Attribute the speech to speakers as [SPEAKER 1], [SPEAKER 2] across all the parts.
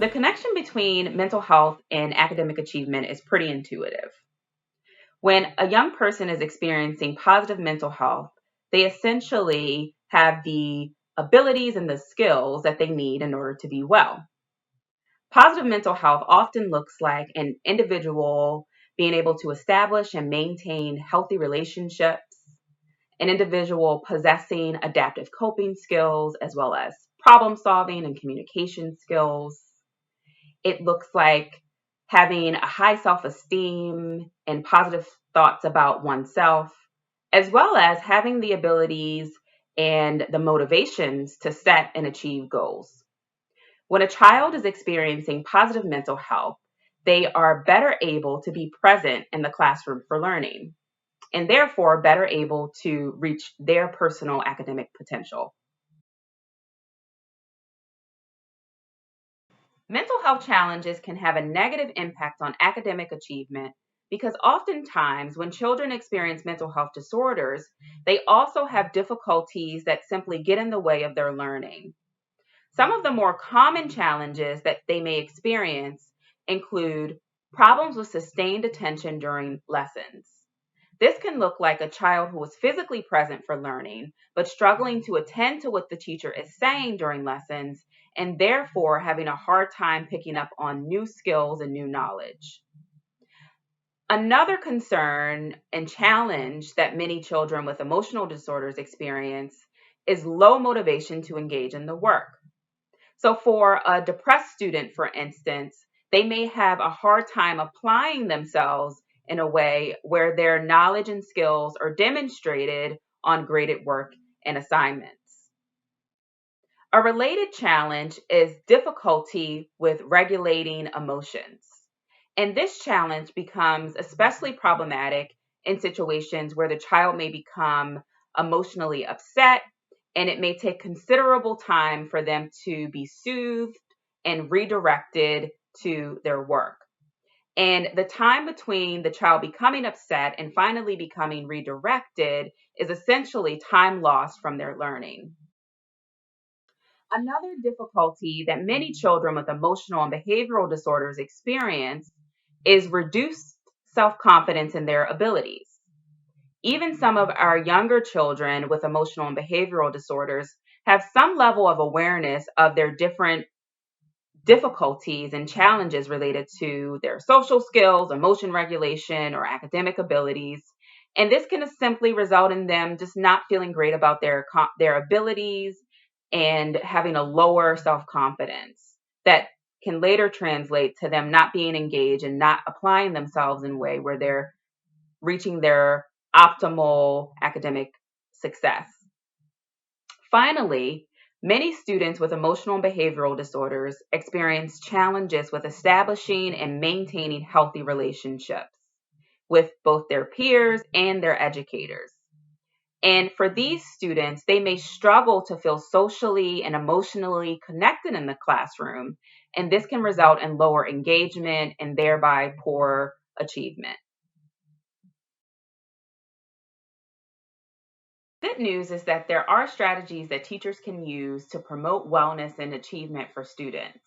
[SPEAKER 1] The connection between mental health and academic achievement is pretty intuitive. When a young person is experiencing positive mental health, they essentially have the abilities and the skills that they need in order to be well. Positive mental health often looks like an individual being able to establish and maintain healthy relationships, an individual possessing adaptive coping skills, as well as problem solving and communication skills. It looks like having a high self esteem and positive thoughts about oneself, as well as having the abilities and the motivations to set and achieve goals. When a child is experiencing positive mental health, they are better able to be present in the classroom for learning, and therefore better able to reach their personal academic potential. Mental health challenges can have a negative impact on academic achievement because oftentimes when children experience mental health disorders, they also have difficulties that simply get in the way of their learning. Some of the more common challenges that they may experience include problems with sustained attention during lessons. This can look like a child who is physically present for learning, but struggling to attend to what the teacher is saying during lessons, and therefore having a hard time picking up on new skills and new knowledge. Another concern and challenge that many children with emotional disorders experience is low motivation to engage in the work. So, for a depressed student, for instance, they may have a hard time applying themselves in a way where their knowledge and skills are demonstrated on graded work and assignments. A related challenge is difficulty with regulating emotions. And this challenge becomes especially problematic in situations where the child may become emotionally upset, and it may take considerable time for them to be soothed and redirected to their work. And the time between the child becoming upset and finally becoming redirected is essentially time lost from their learning. Another difficulty that many children with emotional and behavioral disorders experience is reduced self confidence in their abilities. Even some of our younger children with emotional and behavioral disorders have some level of awareness of their different difficulties and challenges related to their social skills, emotion regulation, or academic abilities. And this can simply result in them just not feeling great about their abilities and having a lower self-confidence that can later translate to them not being engaged and not applying themselves in a way where they're reaching their optimal academic success. Finally, many students with emotional and behavioral disorders experience challenges with establishing and maintaining healthy relationships with both their peers and their educators. And for these students, they may struggle to feel socially and emotionally connected in the classroom, and this can result in lower engagement and thereby poor achievement. Good news is that there are strategies that teachers can use to promote wellness and achievement for students,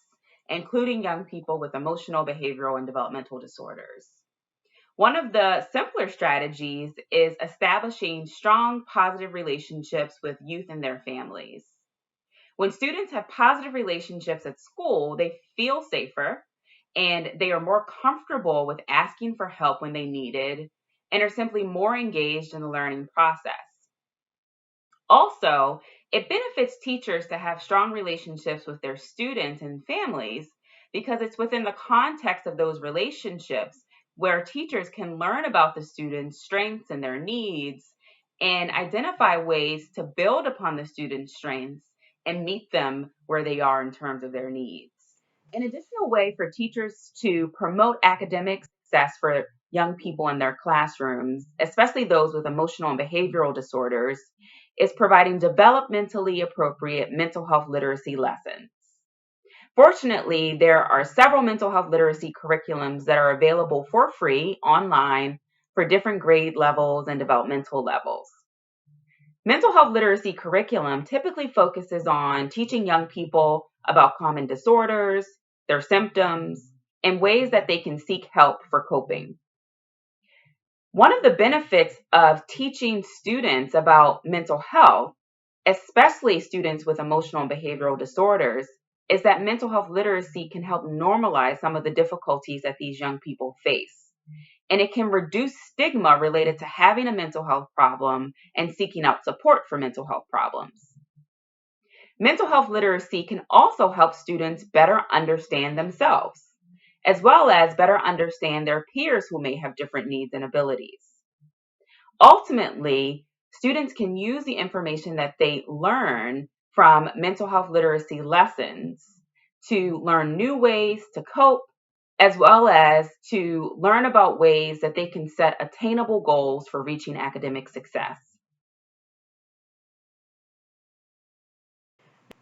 [SPEAKER 1] including young people with emotional, behavioral, and developmental disorders. One of the simpler strategies is establishing strong, positive relationships with youth and their families. When students have positive relationships at school, they feel safer and they are more comfortable with asking for help when they need it and are simply more engaged in the learning process. Also, it benefits teachers to have strong relationships with their students and families because it's within the context of those relationships where teachers can learn about the students' strengths and their needs and identify ways to build upon the students' strengths and meet them where they are in terms of their needs. An additional way for teachers to promote academic success for young people in their classrooms, especially those with emotional and behavioral disorders, is providing developmentally appropriate mental health literacy lessons. Fortunately, there are several mental health literacy curriculums that are available for free online for different grade levels and developmental levels. Mental health literacy curriculum typically focuses on teaching young people about common disorders, their symptoms, and ways that they can seek help for coping. One of the benefits of teaching students about mental health, especially students with emotional and behavioral disorders, is that mental health literacy can help normalize some of the difficulties that these young people face. And it can reduce stigma related to having a mental health problem and seeking out support for mental health problems. Mental health literacy can also help students better understand themselves, as well as better understand their peers who may have different needs and abilities. Ultimately, students can use the information that they learn from mental health literacy lessons to learn new ways to cope, as well as to learn about ways that they can set attainable goals for reaching academic success.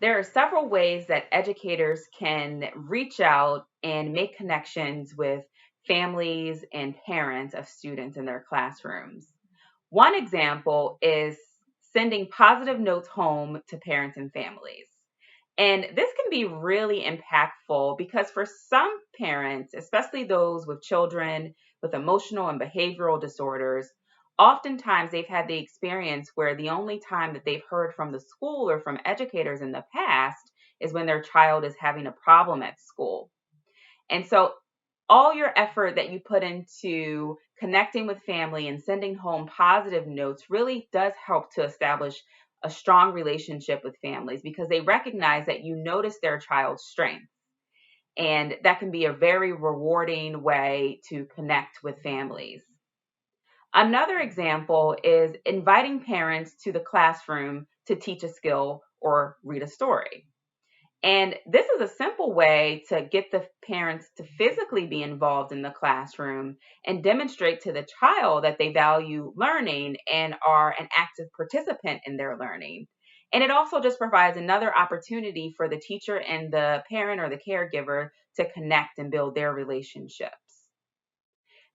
[SPEAKER 1] There are several ways that educators can reach out and make connections with families and parents of students in their classrooms. One example is sending positive notes home to parents and families. And this can be really impactful because for some parents, especially those with children with emotional and behavioral disorders, oftentimes they've had the experience where the only time that they've heard from the school or from educators in the past is when their child is having a problem at school. And so all your effort that you put into connecting with family and sending home positive notes really does help to establish a strong relationship with families because they recognize that you notice their child's strength. And that can be a very rewarding way to connect with families. Another example is inviting parents to the classroom to teach a skill or read a story. And this is a simple way to get the parents to physically be involved in the classroom and demonstrate to the child that they value learning and are an active participant in their learning. And it also just provides another opportunity for the teacher and the parent or the caregiver to connect and build their relationships.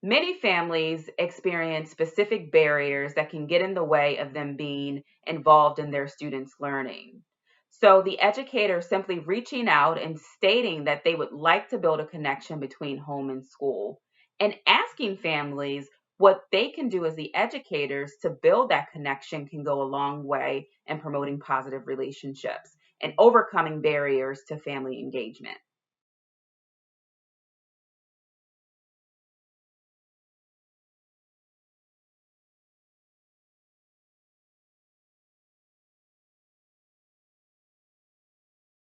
[SPEAKER 1] Many families experience specific barriers that can get in the way of them being involved in their students' learning. So, the educator simply reaching out and stating that they would like to build a connection between home and school, and asking families what they can do as the educators to build that connection can go a long way in promoting positive relationships and overcoming barriers to family engagement.